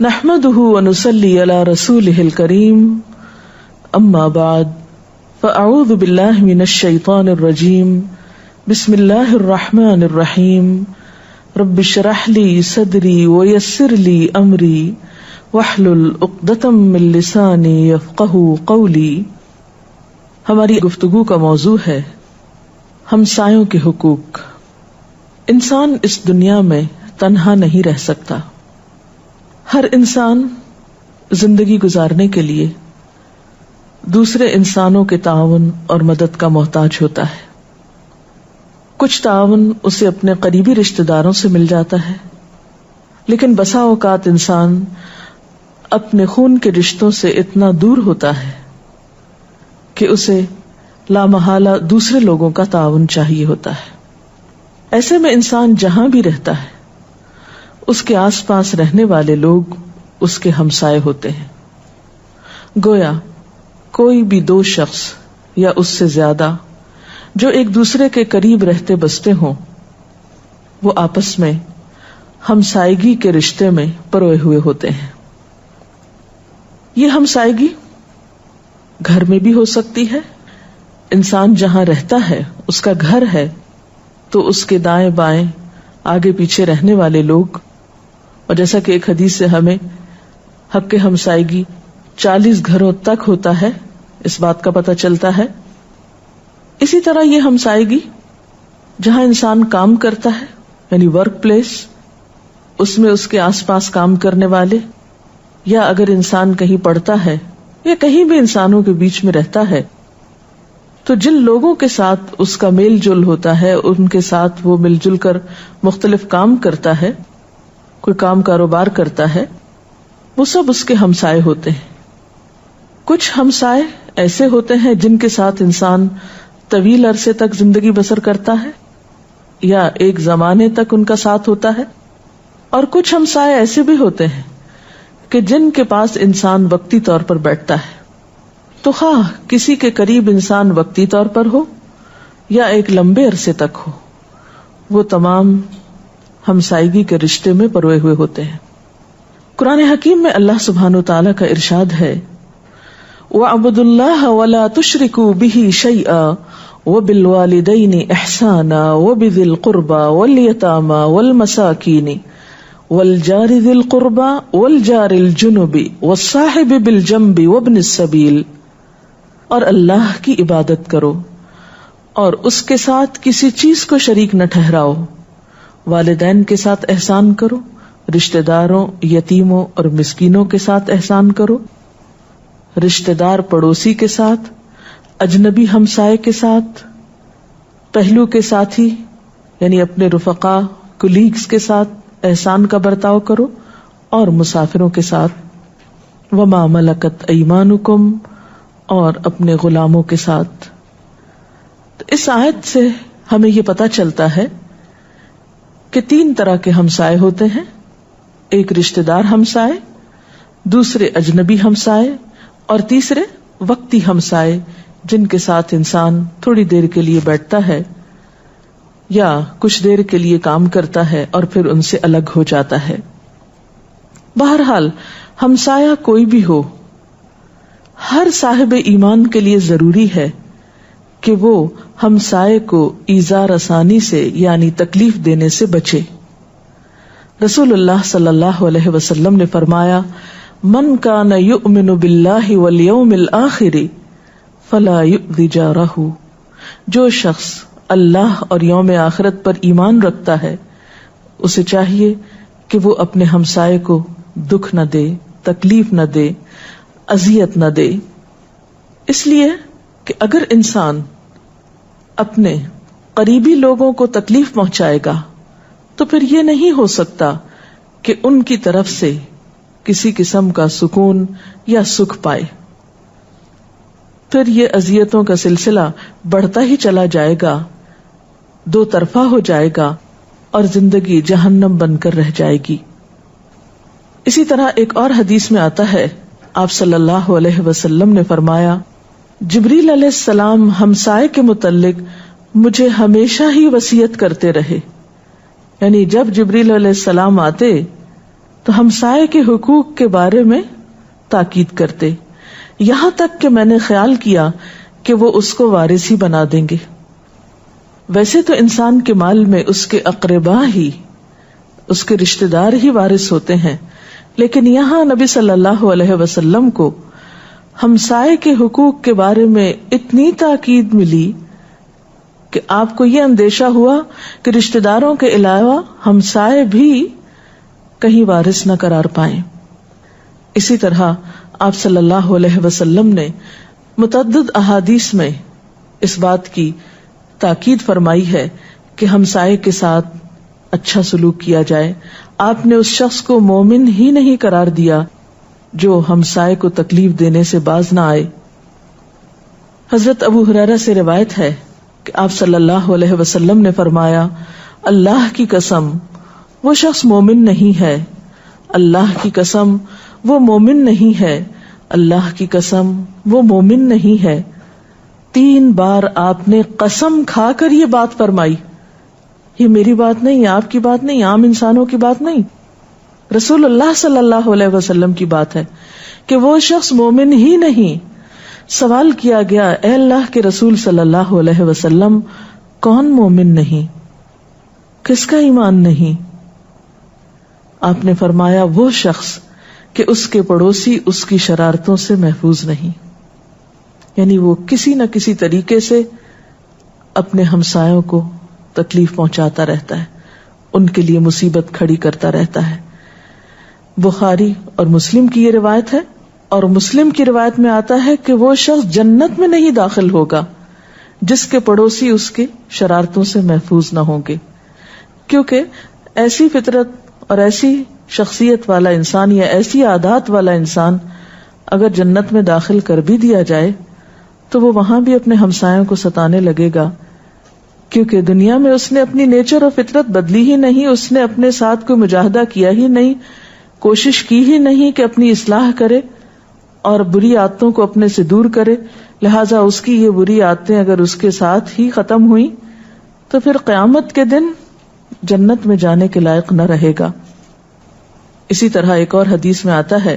نحمده ونصلي على رسوله الكريم اما بعد فاعوذ بالله من الشيطان الرجيم بسم الله الرحمن الرحيم رب اشرح لي صدري ويسر لي امري واحلل عقدة من لساني يفقهوا قولي۔ ہماری گفتگو کا موضوع ہے ہمسایوں کے حقوق۔ انسان اس دنیا میں تنہا نہیں رہ سکتا۔ ہر انسان زندگی گزارنے کے لیے دوسرے انسانوں کے تعاون اور مدد کا محتاج ہوتا ہے۔ کچھ تعاون اسے اپنے قریبی رشتہ داروں سے مل جاتا ہے، لیکن بسا اوقات انسان اپنے خون کے رشتوں سے اتنا دور ہوتا ہے کہ اسے لامحالہ دوسرے لوگوں کا تعاون چاہیے ہوتا ہے۔ ایسے میں انسان جہاں بھی رہتا ہے اس کے آس پاس رہنے والے لوگ اس کے ہمسائے ہوتے ہیں۔ گویا کوئی بھی دو شخص یا اس سے زیادہ جو ایک دوسرے کے قریب رہتے بستے ہوں، وہ آپس میں ہمسائیگی کے رشتے میں پروئے ہوئے ہوتے ہیں۔ یہ ہمسائیگی گھر میں بھی ہو سکتی ہے۔ انسان جہاں رہتا ہے اس کا گھر ہے، تو اس کے دائیں بائیں آگے پیچھے رہنے والے لوگ، اور جیسا کہ ایک حدیث سے ہمیں حق ہمسائیگی 40 گھروں تک ہوتا ہے، اس بات کا پتہ چلتا ہے۔ اسی طرح یہ ہمسائیگی جہاں انسان کام کرتا ہے، یعنی ورک پلیس، اس میں اس کے آس پاس کام کرنے والے، یا اگر انسان کہیں پڑھتا ہے یا کہیں بھی انسانوں کے بیچ میں رہتا ہے، تو جن لوگوں کے ساتھ اس کا میل جول ہوتا ہے، ان کے ساتھ وہ مل جل کر مختلف کام کرتا ہے، کوئی کام کاروبار کرتا ہے، وہ سب اس کے ہمسائے ہوتے ہیں۔ کچھ ہمسائے ایسے ہوتے ہیں جن کے ساتھ انسان طویل عرصے تک زندگی بسر کرتا ہے یا ایک زمانے تک ان کا ساتھ ہوتا ہے، اور کچھ ہمسائے ایسے بھی ہوتے ہیں کہ جن کے پاس انسان وقتی طور پر بیٹھتا ہے۔ تو خواہ کسی کے قریب انسان وقتی طور پر ہو یا ایک لمبے عرصے تک ہو، وہ تمام ہمسائیگی کے رشتے میں پروئے ہوئے ہوتے ہیں۔ قرآن حکیم میں اللہ سبحانہ وتعالیٰ کا ارشاد ہے، وَاعْبُدُوا اللَّهَ وَلَا تُشْرِكُوا بِهِ شَيْئًا وَبِالْوَالِدَيْنِ إِحْسَانًا وَبِذِي الْقُرْبَى وَالْيَتَامَى وَالْمَسَاكِينِ وَالْجَارِ ذِي الْقُرْبَى وَالْجَارِ الْجُنُبِ وَالصَّاحِبِ بِالْجَنبِ وَابْنِ السَّبِيلِ، اور اللہ کی عبادت کرو اور اس کے ساتھ کسی چیز کو شریک نہ ٹھہراؤ، والدین کے ساتھ احسان کرو، رشتہ داروں، یتیموں اور مسکینوں کے ساتھ احسان کرو، رشتہ دار پڑوسی کے ساتھ، اجنبی ہمسائے کے ساتھ، پہلو کے ساتھی یعنی اپنے رفقا کولیگز کے ساتھ احسان کا برتاؤ کرو، اور مسافروں کے ساتھ، وما ملکت ایمانکم، اور اپنے غلاموں کے ساتھ۔ تو اس آیت سے ہمیں یہ پتہ چلتا ہے کہ 3 طرح کے ہمسائے ہوتے ہیں، ایک رشتہ دار ہمسائے، دوسرے اجنبی ہمسائے، اور تیسرے وقتی ہمسائے جن کے ساتھ انسان تھوڑی دیر کے لیے بیٹھتا ہے یا کچھ دیر کے لیے کام کرتا ہے اور پھر ان سے الگ ہو جاتا ہے۔ بہرحال ہمسایہ کوئی بھی ہو، ہر صاحب ایمان کے لیے ضروری ہے کہ وہ ہمسائے کو ایذا رسانی سے یعنی تکلیف دینے سے بچے۔ رسول اللہ صلی اللہ علیہ وسلم نے فرمایا، من کان یؤمن باللہ والیوم الآخر فلا یؤذی جارہ، جو شخص اللہ اور یوم آخرت پر ایمان رکھتا ہے اسے چاہیے کہ وہ اپنے ہمسائے کو دکھ نہ دے، تکلیف نہ دے، اذیت نہ دے۔ اس لیے کہ اگر انسان اپنے قریبی لوگوں کو تکلیف پہنچائے گا تو پھر یہ نہیں ہو سکتا کہ ان کی طرف سے کسی قسم کا سکون یا سکھ پائے، پھر یہ اذیتوں کا سلسلہ بڑھتا ہی چلا جائے گا، دو طرفہ ہو جائے گا اور زندگی جہنم بن کر رہ جائے گی۔ اسی طرح ایک اور حدیث میں آتا ہے، آپ صلی اللہ علیہ وسلم نے فرمایا، جبریل علیہ السلام ہمسائے کے متعلق مجھے ہمیشہ ہی وصیت کرتے رہے، یعنی جب جبریل علیہ السلام آتے تو ہمسائے کے حقوق کے بارے میں تاکید کرتے، یہاں تک کہ میں نے خیال کیا کہ وہ اس کو وارث ہی بنا دیں گے۔ ویسے تو انسان کے مال میں اس کے اقربا ہی، اس کے رشتہ دار ہی وارث ہوتے ہیں، لیکن یہاں نبی صلی اللہ علیہ وسلم کو ہمسائے کے حقوق کے بارے میں اتنی تاکید ملی کہ آپ کو یہ اندیشہ ہوا کہ رشتہ داروں کے علاوہ ہمسائے بھی کہیں وارث نہ قرار پائیں۔ اسی طرح آپ صلی اللہ علیہ وسلم نے متعدد احادیث میں اس بات کی تاکید فرمائی ہے کہ ہمسائے کے ساتھ اچھا سلوک کیا جائے۔ آپ نے اس شخص کو مومن ہی نہیں قرار دیا جو ہمسائے کو تکلیف دینے سے باز نہ آئے۔ حضرت ابو ہریرہ سے روایت ہے کہ آپ صلی اللہ علیہ وسلم نے فرمایا، اللہ کی قسم وہ شخص مومن نہیں ہے، اللہ کی قسم وہ مومن نہیں ہے، اللہ کی قسم وہ مومن نہیں ہے۔ 3 بار آپ نے قسم کھا کر یہ بات فرمائی۔ یہ میری بات نہیں، آپ کی بات نہیں، عام انسانوں کی بات نہیں، رسول اللہ صلی اللہ علیہ وسلم کی بات ہے کہ وہ شخص مومن ہی نہیں۔ سوال کیا گیا، اے اللہ کے رسول صلی اللہ علیہ وسلم، کون مومن نہیں، کس کا ایمان نہیں؟ آپ نے فرمایا، وہ شخص کہ اس کے پڑوسی اس کی شرارتوں سے محفوظ نہیں، یعنی وہ کسی نہ کسی طریقے سے اپنے ہمسایوں کو تکلیف پہنچاتا رہتا ہے، ان کے لیے مصیبت کھڑی کرتا رہتا ہے۔ بخاری اور مسلم کی یہ روایت ہے، اور مسلم کی روایت میں آتا ہے کہ وہ شخص جنت میں نہیں داخل ہوگا جس کے پڑوسی اس کے شرارتوں سے محفوظ نہ ہوں گے، کیونکہ ایسی فطرت اور ایسی شخصیت والا انسان یا ایسی عادات والا انسان اگر جنت میں داخل کر بھی دیا جائے تو وہ وہاں بھی اپنے ہمسایوں کو ستانے لگے گا، کیونکہ دنیا میں اس نے اپنی نیچر اور فطرت بدلی ہی نہیں، اس نے اپنے ساتھ کوئی مجاہدہ کیا ہی نہیں، کوشش کی ہی نہیں کہ اپنی اصلاح کرے اور بری عادتوں کو اپنے سے دور کرے، لہٰذا اس کی یہ بری عادتیں اگر اس کے ساتھ ہی ختم ہوئی تو پھر قیامت کے دن جنت میں جانے کے لائق نہ رہے گا۔ اسی طرح ایک اور حدیث میں آتا ہے،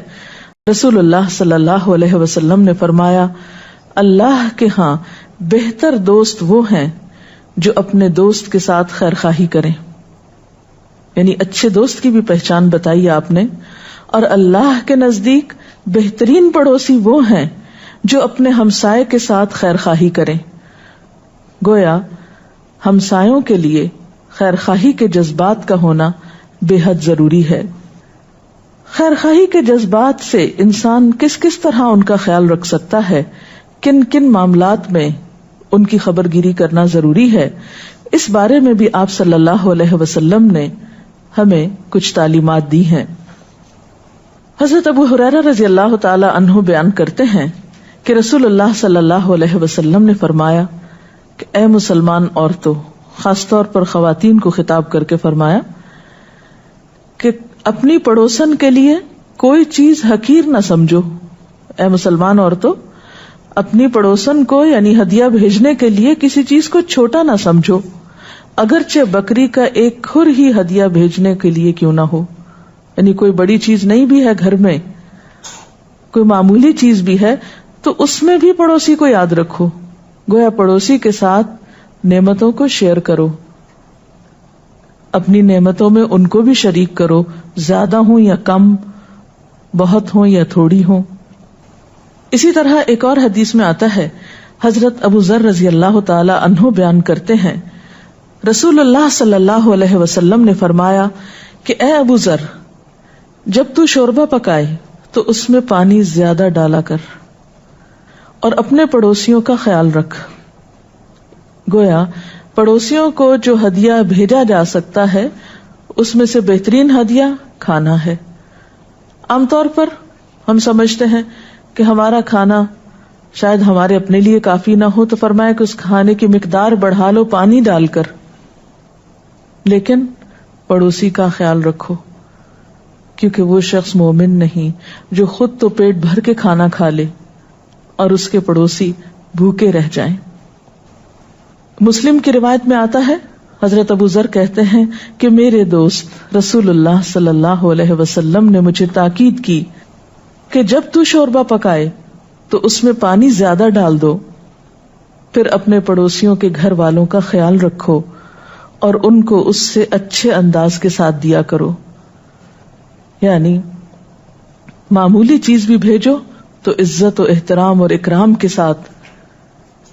رسول اللہ صلی اللہ علیہ وسلم نے فرمایا، اللہ کے ہاں بہتر دوست وہ ہیں جو اپنے دوست کے ساتھ خیر خواہی کریں، یعنی اچھے دوست کی بھی پہچان بتائی آپ نے، اور اللہ کے نزدیک بہترین پڑوسی وہ ہیں جو اپنے ہمسائے کے ساتھ خیر خواہی کریں۔ گویا ہمسایوں کے لیے خیر خواہی کے جذبات کا ہونا بے حد ضروری ہے۔ خیر خواہی کے جذبات سے انسان کس کس طرح ان کا خیال رکھ سکتا ہے، کن کن معاملات میں ان کی خبر گیری کرنا ضروری ہے، اس بارے میں بھی آپ صلی اللہ علیہ وسلم نے ہمیں کچھ تعلیمات دی ہیں۔ حضرت ابو ہریرہ رضی اللہ تعالی عنہ بیان کرتے ہیں کہ رسول اللہ صلی اللہ علیہ وسلم نے فرمایا کہ اے مسلمان عورتوں، خاص طور پر خواتین کو خطاب کر کے فرمایا کہ اپنی پڑوسن کے لیے کوئی چیز حقیر نہ سمجھو۔ اے مسلمان عورتوں، اپنی پڑوسن کو یعنی ہدیہ بھیجنے کے لیے کسی چیز کو چھوٹا نہ سمجھو، اگرچہ بکری کا ایک کھر ہی ہدیہ بھیجنے کے لیے کیوں نہ ہو، یعنی کوئی بڑی چیز نہیں بھی ہے گھر میں، کوئی معمولی چیز بھی ہے تو اس میں بھی پڑوسی کو یاد رکھو۔ گویا پڑوسی کے ساتھ نعمتوں کو شیئر کرو، اپنی نعمتوں میں ان کو بھی شریک کرو، زیادہ ہوں یا کم، بہت ہوں یا تھوڑی ہوں۔ اسی طرح ایک اور حدیث میں آتا ہے، حضرت ابو ذر رضی اللہ تعالی عنہ بیان کرتے ہیں، رسول اللہ صلی اللہ علیہ وسلم نے فرمایا کہ اے ابو ذر، جب تو شوربہ پکائے تو اس میں پانی زیادہ ڈالا کر اور اپنے پڑوسیوں کا خیال رکھ۔ گویا پڑوسیوں کو جو ہدیہ بھیجا جا سکتا ہے اس میں سے بہترین ہدیہ کھانا ہے۔ عام طور پر ہم سمجھتے ہیں کہ ہمارا کھانا شاید ہمارے اپنے لیے کافی نہ ہو، تو فرمایا کہ اس کھانے کی مقدار بڑھا لو پانی ڈال کر، لیکن پڑوسی کا خیال رکھو، کیونکہ وہ شخص مومن نہیں جو خود تو پیٹ بھر کے کھانا کھا لے اور اس کے پڑوسی بھوکے رہ جائیں۔ مسلم کی روایت میں آتا ہے، حضرت ابو ذر کہتے ہیں کہ میرے دوست رسول اللہ صلی اللہ علیہ وسلم نے مجھے تاکید کی کہ جب تو شوربہ پکائے تو اس میں پانی زیادہ ڈال دو، پھر اپنے پڑوسیوں کے گھر والوں کا خیال رکھو اور ان کو اس سے اچھے انداز کے ساتھ دیا کرو، یعنی معمولی چیز بھی بھیجو تو عزت و احترام اور اکرام کے ساتھ،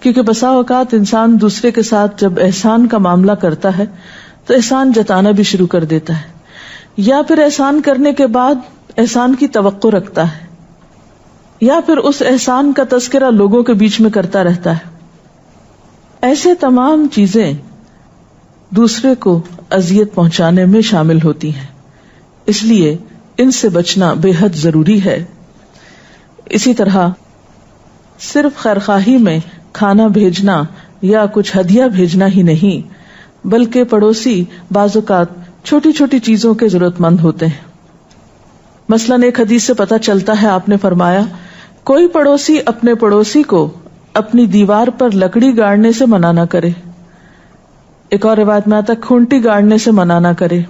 کیونکہ بسا اوقات انسان دوسرے کے ساتھ جب احسان کا معاملہ کرتا ہے تو احسان جتانا بھی شروع کر دیتا ہے، یا پھر احسان کرنے کے بعد احسان کی توقع رکھتا ہے، یا پھر اس احسان کا تذکرہ لوگوں کے بیچ میں کرتا رہتا ہے. ایسے تمام چیزیں دوسرے کو اذیت پہنچانے میں شامل ہوتی ہیں، اس لیے ان سے بچنا بے حد ضروری ہے. اسی طرح صرف خیرخواہی میں کھانا بھیجنا یا کچھ ہدیہ بھیجنا ہی نہیں، بلکہ پڑوسی بعض اوقات چھوٹی چھوٹی چیزوں کے ضرورت مند ہوتے ہیں. مثلاً ایک حدیث سے پتہ چلتا ہے، آپ نے فرمایا کوئی پڑوسی اپنے پڑوسی کو اپنی دیوار پر لکڑی گاڑنے سے منع نہ کرے. ایک اور روایت میں آتا کھونٹی گاڑنے سے منع نہ کرے.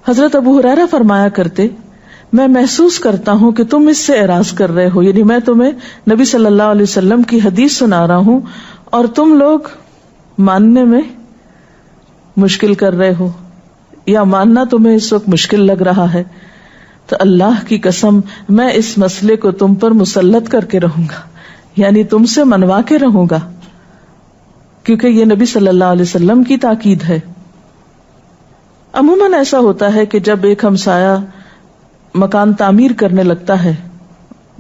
حضرت ابو ہریرہ فرمایا کرتے، میں محسوس کرتا ہوں کہ تم اس سے اعراض کر رہے ہو، یعنی میں تمہیں نبی صلی اللہ علیہ وسلم کی حدیث سنا رہا ہوں اور تم لوگ ماننے میں مشکل کر رہے ہو، یا ماننا تمہیں اس وقت مشکل لگ رہا ہے. تو اللہ کی قسم میں اس مسئلے کو تم پر مسلط کر کے رہوں گا، یعنی تم سے منوا کے رہوں گا، کیونکہ یہ نبی صلی اللہ علیہ وسلم کی تاکید ہے. عموماً ایسا ہوتا ہے کہ جب ایک ہمسایہ مکان تعمیر کرنے لگتا ہے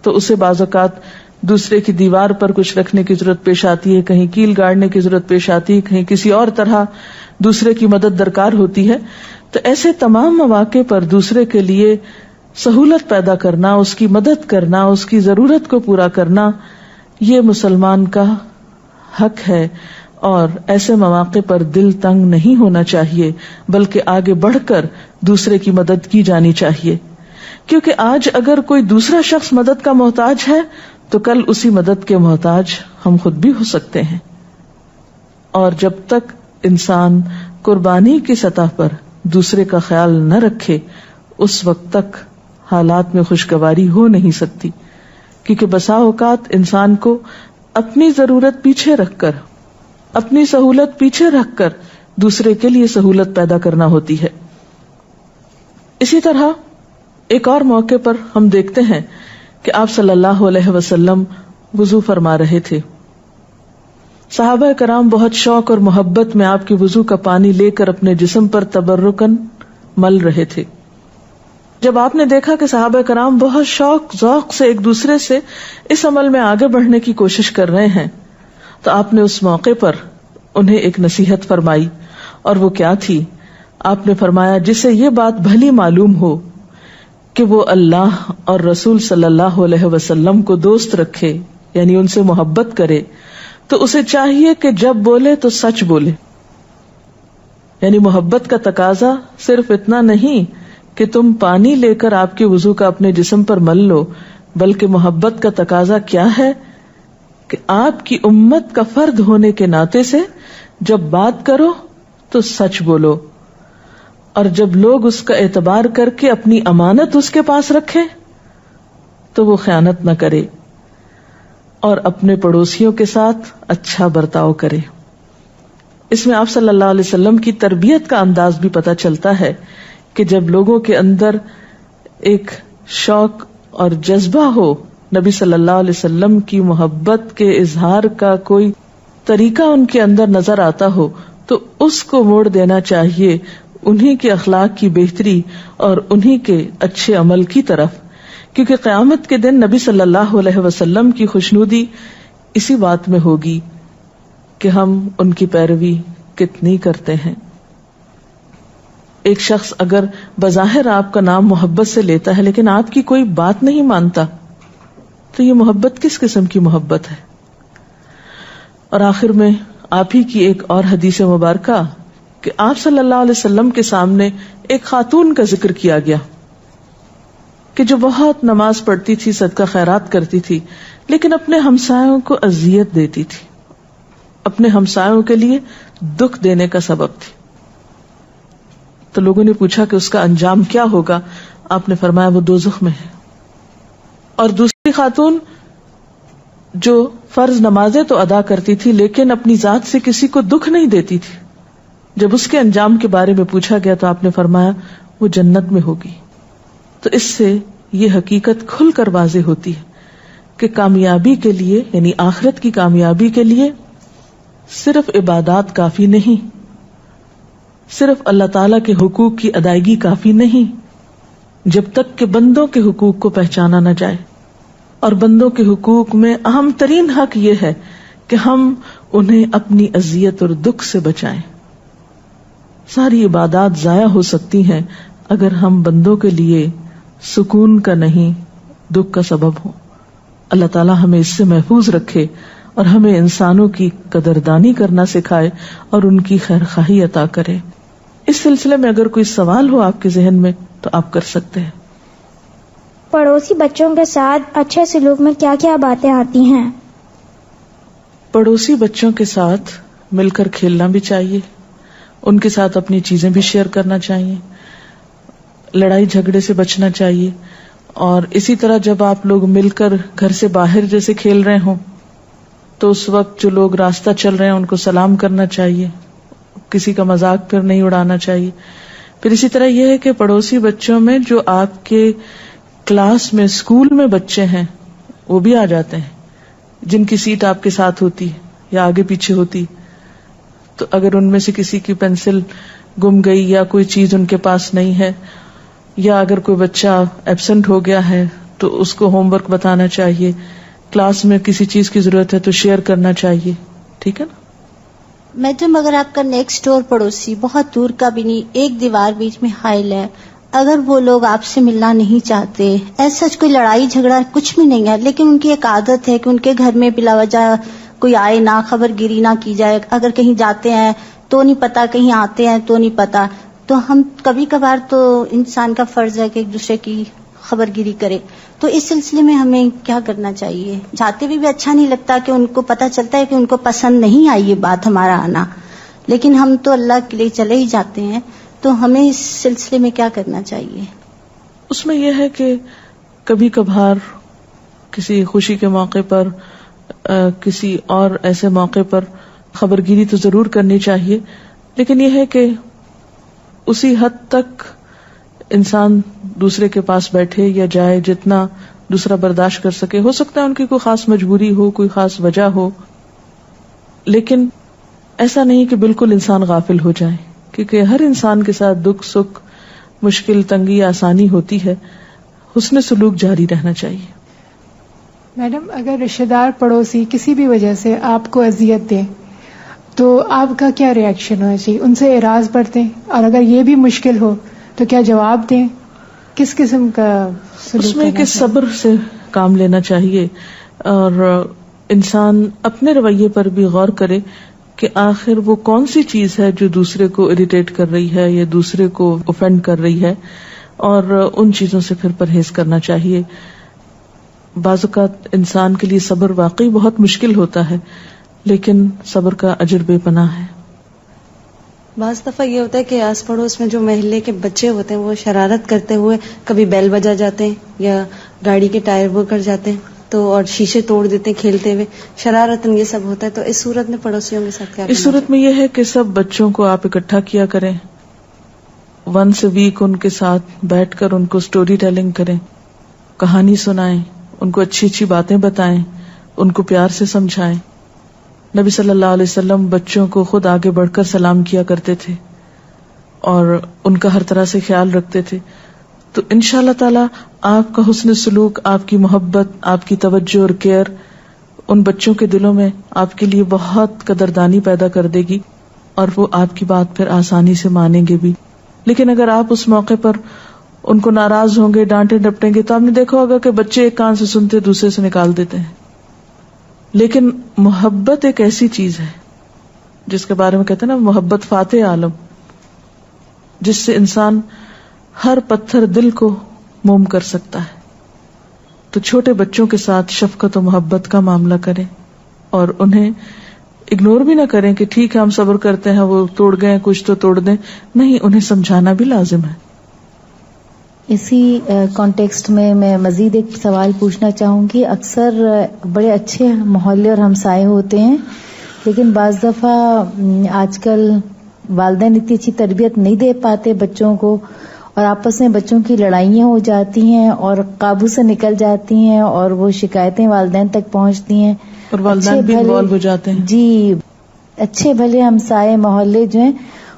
تو اسے بعض اوقات دوسرے کی دیوار پر کچھ رکھنے کی ضرورت پیش آتی ہے، کہیں کیل گاڑنے کی ضرورت پیش آتی ہے، کہیں کسی اور طرح دوسرے کی مدد درکار ہوتی ہے. تو ایسے تمام مواقع پر دوسرے کے لیے سہولت پیدا کرنا، اس کی مدد کرنا، اس کی ضرورت کو پورا کرنا، یہ مسلمان کا حق ہے. اور ایسے مواقع پر دل تنگ نہیں ہونا چاہیے، بلکہ آگے بڑھ کر دوسرے کی مدد کی جانی چاہیے، کیونکہ آج اگر کوئی دوسرا شخص مدد کا محتاج ہے تو کل اسی مدد کے محتاج ہم خود بھی ہو سکتے ہیں. اور جب تک انسان قربانی کی سطح پر دوسرے کا خیال نہ رکھے، اس وقت تک حالات میں خوشگواری ہو نہیں سکتی، کیونکہ بسا اوقات انسان کو اپنی ضرورت پیچھے رکھ کر، اپنی سہولت پیچھے رکھ کر دوسرے کے لیے سہولت پیدا کرنا ہوتی ہے. اسی طرح ایک اور موقع پر ہم دیکھتے ہیں کہ آپ صلی اللہ علیہ وسلم وضو فرما رہے تھے. صحابہ کرام بہت شوق اور محبت میں آپ کی وضو کا پانی لے کر اپنے جسم پر تبرکن مل رہے تھے. جب آپ نے دیکھا کہ صحابہ کرام بہت شوق ذوق سے ایک دوسرے سے اس عمل میں آگے بڑھنے کی کوشش کر رہے ہیں، تو آپ نے اس موقع پر انہیں ایک نصیحت فرمائی. اور وہ کیا تھی؟ آپ نے فرمایا جسے یہ بات بھلی معلوم ہو کہ وہ اللہ اور رسول صلی اللہ علیہ وسلم کو دوست رکھے، یعنی ان سے محبت کرے، تو اسے چاہیے کہ جب بولے تو سچ بولے. یعنی محبت کا تقاضا صرف اتنا نہیں کہ تم پانی لے کر آپ کے وضو کا اپنے جسم پر مل لو، بلکہ محبت کا تقاضا کیا ہے کہ آپ کی امت کا فرد ہونے کے ناطے سے جب بات کرو تو سچ بولو، اور جب لوگ اس کا اعتبار کر کے اپنی امانت اس کے پاس رکھیں تو وہ خیانت نہ کرے، اور اپنے پڑوسیوں کے ساتھ اچھا برتاؤ کرے. اس میں آپ صلی اللہ علیہ وسلم کی تربیت کا انداز بھی پتہ چلتا ہے کہ جب لوگوں کے اندر ایک شوق اور جذبہ ہو نبی صلی اللہ علیہ وسلم کی محبت کے اظہار کا کوئی طریقہ ان کے اندر نظر آتا ہو تو اس کو موڑ دینا چاہیے انہی کے اخلاق کی بہتری اور انہی کے اچھے عمل کی طرف، کیونکہ قیامت کے دن نبی صلی اللہ علیہ وسلم کی خوشنودی اسی بات میں ہوگی کہ ہم ان کی پیروی کتنی کرتے ہیں. ایک شخص اگر بظاہر آپ کا نام محبت سے لیتا ہے لیکن آپ کی کوئی بات نہیں مانتا تو یہ محبت کس قسم کی محبت ہے؟ اور آخر میں آپ ہی کی ایک اور حدیث مبارکہ کہ آپ صلی اللہ علیہ وسلم کے سامنے ایک خاتون کا ذکر کیا گیا کہ جو بہت نماز پڑھتی تھی، صدقہ خیرات کرتی تھی، لیکن اپنے ہمسایوں کو اذیت دیتی تھی. اپنے ہمسایوں کے لیے دکھ دینے کا سبب تھی. تو لوگوں نے پوچھا کہ اس کا انجام کیا ہوگا؟ آپ نے فرمایا وہ دوزخ میں ہے. اور دوسری خاتون جو فرض نمازیں تو ادا کرتی تھی لیکن اپنی ذات سے کسی کو دکھ نہیں دیتی تھی، جب اس کے انجام کے بارے میں پوچھا گیا تو آپ نے فرمایا وہ جنت میں ہوگی. تو اس سے یہ حقیقت کھل کر واضح ہوتی ہے کہ کامیابی کے لیے، یعنی آخرت کی کامیابی کے لیے صرف عبادات کافی نہیں، صرف اللہ تعالی کے حقوق کی ادائیگی کافی نہیں، جب تک کہ بندوں کے حقوق کو پہچانا نہ جائے. اور بندوں کے حقوق میں اہم ترین حق یہ ہے کہ ہم انہیں اپنی اذیت اور دکھ سے بچائیں. ساری عبادات ضائع ہو سکتی ہیں اگر ہم بندوں کے لیے سکون کا نہیں دکھ کا سبب ہوں. اللہ تعالیٰ ہمیں اس سے محفوظ رکھے اور ہمیں انسانوں کی قدردانی کرنا سکھائے اور ان کی خیر خواہی عطا کرے. اس سلسلے میں اگر کوئی سوال ہو آپ کے ذہن میں تو آپ کر سکتے ہیں. پڑوسی بچوں کے ساتھ اچھے سلوک میں کیا کیا باتیں آتی ہیں؟ پڑوسی بچوں کے ساتھ مل کر کھیلنا بھی چاہیے، ان کے ساتھ اپنی چیزیں بھی شیئر کرنا چاہیے، لڑائی جھگڑے سے بچنا چاہیے. اور اسی طرح جب آپ لوگ مل کر گھر سے باہر جیسے کھیل رہے ہوں تو اس وقت جو لوگ راستہ چل رہے ہیں ان کو سلام کرنا چاہیے، کسی کا مذاق پھر نہیں اڑانا چاہیے. پھر اسی طرح یہ ہے کہ پڑوسی بچوں میں جو آپ کے کلاس میں اسکول میں بچے ہیں وہ بھی آ جاتے ہیں جن کی سیٹ آپ کے ساتھ ہوتی یا آگے پیچھے ہوتی، تو اگر ان میں سے کسی کی پینسل گم گئی یا کوئی چیز ان کے پاس نہیں ہے یا اگر کوئی بچہ ایبسنٹ ہو گیا ہے تو اس کو ہوم ورک بتانا چاہیے، کلاس میں کسی چیز کی ضرورت ہے تو شیئر کرنا چاہیے. ٹھیک ہے نا؟ میڈم اگر آپ کا نیکسٹ ڈور پڑوسی بہت دور کا بھی نہیں، ایک دیوار بیچ میں حائل ہے، اگر وہ لوگ آپ سے ملنا نہیں چاہتے، ایسا کوئی لڑائی جھگڑا کچھ بھی نہیں ہے، لیکن ان کی ایک عادت ہے کہ ان کے گھر میں بلا وجہ کوئی آئے نہ، خبر گیری نہ کی جائے، اگر کہیں جاتے ہیں تو نہیں پتا، کہیں آتے ہیں تو نہیں پتا، تو ہم کبھی کبھار تو انسان کا فرض ہے کہ ایک دوسرے کی خبر گیری کرے. تو اس سلسلے میں ہمیں کیا کرنا چاہیے؟ جاتے بھی اچھا نہیں لگتا کہ ان کو پتہ چلتا ہے کہ ان کو پسند نہیں آئی یہ بات ہمارا آنا، لیکن ہم تو اللہ کے لیے چلے ہی جاتے ہیں، تو ہمیں اس سلسلے میں کیا کرنا چاہیے؟ اس میں یہ ہے کہ کبھی کبھار کسی خوشی کے موقع پر، کسی اور ایسے موقع پر خبر گیری تو ضرور کرنی چاہیے، لیکن یہ ہے کہ اسی حد تک انسان دوسرے کے پاس بیٹھے یا جائے جتنا دوسرا برداشت کر سکے. ہو سکتا ہے ان کی کوئی خاص مجبوری ہو، کوئی خاص وجہ ہو، لیکن ایسا نہیں کہ بالکل انسان غافل ہو جائے، کیونکہ ہر انسان کے ساتھ دکھ سکھ، مشکل تنگی آسانی ہوتی ہے. حسن سلوک جاری رہنا چاہیے. میڈم اگر رشتہ دار پڑوسی کسی بھی وجہ سے آپ کو اذیت دیں تو آپ کا کیا ری ایکشن ہونا چاہیے؟ ان سے اعراض برتیں، اور اگر یہ بھی مشکل ہو تو کیا جواب دیں؟ کس قسم کا سلوک؟ اس میں کہ صبر سے کام لینا چاہیے، اور انسان اپنے رویے پر بھی غور کرے کہ آخر وہ کون سی چیز ہے جو دوسرے کو اریٹیٹ کر رہی ہے یا دوسرے کو اوفینڈ کر رہی ہے، اور ان چیزوں سے پھر پرہیز کرنا چاہیے. بعض اوقات انسان کے لیے صبر واقعی بہت مشکل ہوتا ہے، لیکن صبر کا اجر بے پناہ ہے. بعض دفعہ یہ ہوتا ہے کہ آس پڑوس میں جو محلے کے بچے ہوتے ہیں وہ شرارت کرتے ہوئے کبھی بیل بجا جاتے ہیں یا گاڑی کے ٹائر وہ کر جاتے ہیں تو اور شیشے توڑ دیتے ہیں کھیلتے ہوئے، شرارتاً یہ سب ہوتا ہے. تو اس صورت میں پڑوسیوں کے ساتھ کیا؟ اس صورت میں یہ ہے کہ سب بچوں کو آپ اکٹھا کیا کریں، ونس اے ویک ان کے ساتھ بیٹھ کر ان کو سٹوری ٹیلنگ کریں، کہانی سنائیں، ان کو اچھی اچھی باتیں بتائیں، ان کو پیار سے سمجھائیں. نبی صلی اللہ علیہ وسلم بچوں کو خود آگے بڑھ کر سلام کیا کرتے تھے اور ان کا ہر طرح سے خیال رکھتے تھے. تو انشاءاللہ تعالی آپ کا حسن سلوک، آپ کی محبت، آپ کی توجہ اور کیئر ان بچوں کے دلوں میں آپ کے لیے بہت قدردانی پیدا کر دے گی، اور وہ آپ کی بات پھر آسانی سے مانیں گے بھی. لیکن اگر آپ اس موقع پر ان کو ناراض ہوں گے، ڈانٹے ڈپٹیں گے، تو آپ نے دیکھا ہوگا کہ بچے ایک کان سے سنتے دوسرے سے نکال دیتے ہیں. لیکن محبت ایک ایسی چیز ہے جس کے بارے میں کہتے ہیں نا، محبت فاتح عالم، جس سے انسان ہر پتھر دل کو موم کر سکتا ہے. تو چھوٹے بچوں کے ساتھ شفقت و محبت کا معاملہ کریں اور انہیں اگنور بھی نہ کریں کہ ٹھیک ہے ہم صبر کرتے ہیں, وہ توڑ گئے کچھ تو توڑ دیں, نہیں, انہیں سمجھانا بھی لازم ہے. اسی کانٹیکسٹ میں مزید ایک سوال پوچھنا چاہوں گی. اکثر بڑے اچھے محلے اور ہمسائے ہوتے ہیں, لیکن بعض دفعہ آج کل والدین اتنی اچھی تربیت نہیں دے پاتے بچوں کو, اور آپس میں بچوں کی لڑائیاں ہو جاتی ہیں اور قابو سے نکل جاتی ہیں, اور وہ شکایتیں والدین تک پہنچتی ہیں, اور والدین بھی انوالو ہو جاتے ہیں. جی, اچھے بھلے ہمسائے محلے جو ہیں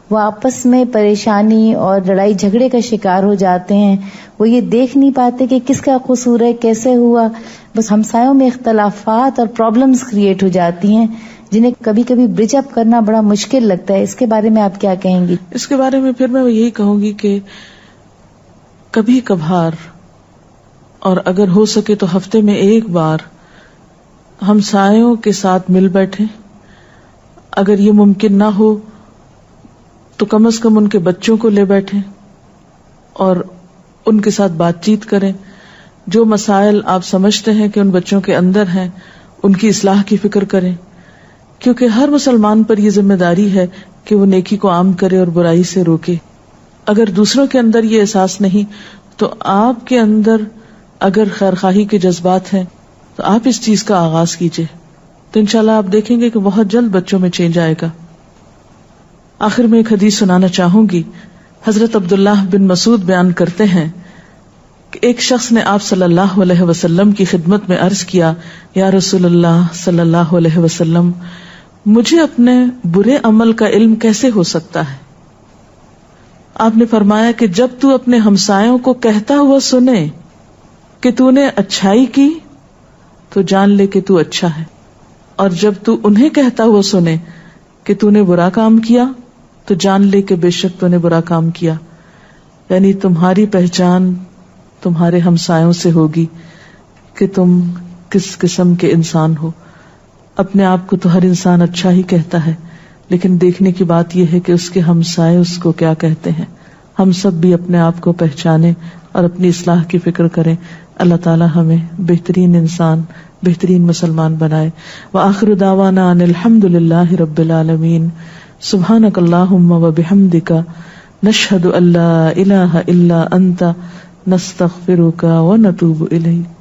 وہ آپس میں پریشانی اور لڑائی جھگڑے کا شکار ہو جاتے ہیں. وہ یہ دیکھ نہیں پاتے کہ کس کا قصور ہے, کیسے ہوا, بس ہمسایوں میں اختلافات اور پرابلمز کریٹ ہو جاتی ہیں جنہیں کبھی کبھی برج اپ کرنا بڑا مشکل لگتا ہے. اس کے بارے میں آپ کیا کہیں گی؟ اس کے بارے میں پھر میں یہی کہوں گی کہ کبھی کبھار, اور اگر ہو سکے تو ہفتے میں ایک بار ہمسایوں کے ساتھ مل بیٹھیں. اگر یہ ممکن نہ ہو تو کم از کم ان کے بچوں کو لے بیٹھیں اور ان کے ساتھ بات چیت کریں. جو مسائل آپ سمجھتے ہیں کہ ان بچوں کے اندر ہیں ان کی اصلاح کی فکر کریں, کیونکہ ہر مسلمان پر یہ ذمہ داری ہے کہ وہ نیکی کو عام کرے اور برائی سے روکے. اگر دوسروں کے اندر یہ احساس نہیں تو آپ کے اندر اگر خیرخواہی کے جذبات ہیں تو آپ اس چیز کا آغاز کیجئے, تو انشاءاللہ آپ دیکھیں گے کہ بہت جلد بچوں میں چینج آئے گا. آخر میں ایک حدیث سنانا چاہوں گی. حضرت عبداللہ بن مسعود بیان کرتے ہیں کہ ایک شخص نے آپ صلی اللہ علیہ وسلم کی خدمت میں عرض کیا, یا رسول اللہ صلی اللہ علیہ وسلم, مجھے اپنے برے عمل کا علم کیسے ہو سکتا ہے؟ آپ نے فرمایا کہ جب تو اپنے ہمسایوں کو کہتا ہوا سنے کہ تو نے اچھائی کی تو جان لے کہ تو اچھا ہے, اور جب تو انہیں کہتا ہوا سنے کہ تو نے برا کام کیا تو جان لے کہ بے شک تو نے برا کام کیا. یعنی تمہاری پہچان تمہارے ہمسایوں سے ہوگی کہ تم کس قسم کے انسان ہو. اپنے آپ کو تو ہر انسان اچھا ہی کہتا ہے, لیکن دیکھنے کی بات یہ ہے کہ اس کے ہمسائے اس کو کیا کہتے ہیں. ہم سب بھی اپنے آپ کو پہچانیں اور اپنی اصلاح کی فکر کریں. اللہ تعالی ہمیں بہترین انسان, بہترین مسلمان بنائے. وآخر دعوانا ان الحمد للہ رب العالمین. سبحانک اللہم وبحمدک, نشہد ان لا الہ الا انت, نستغفرک ونتوب الیک.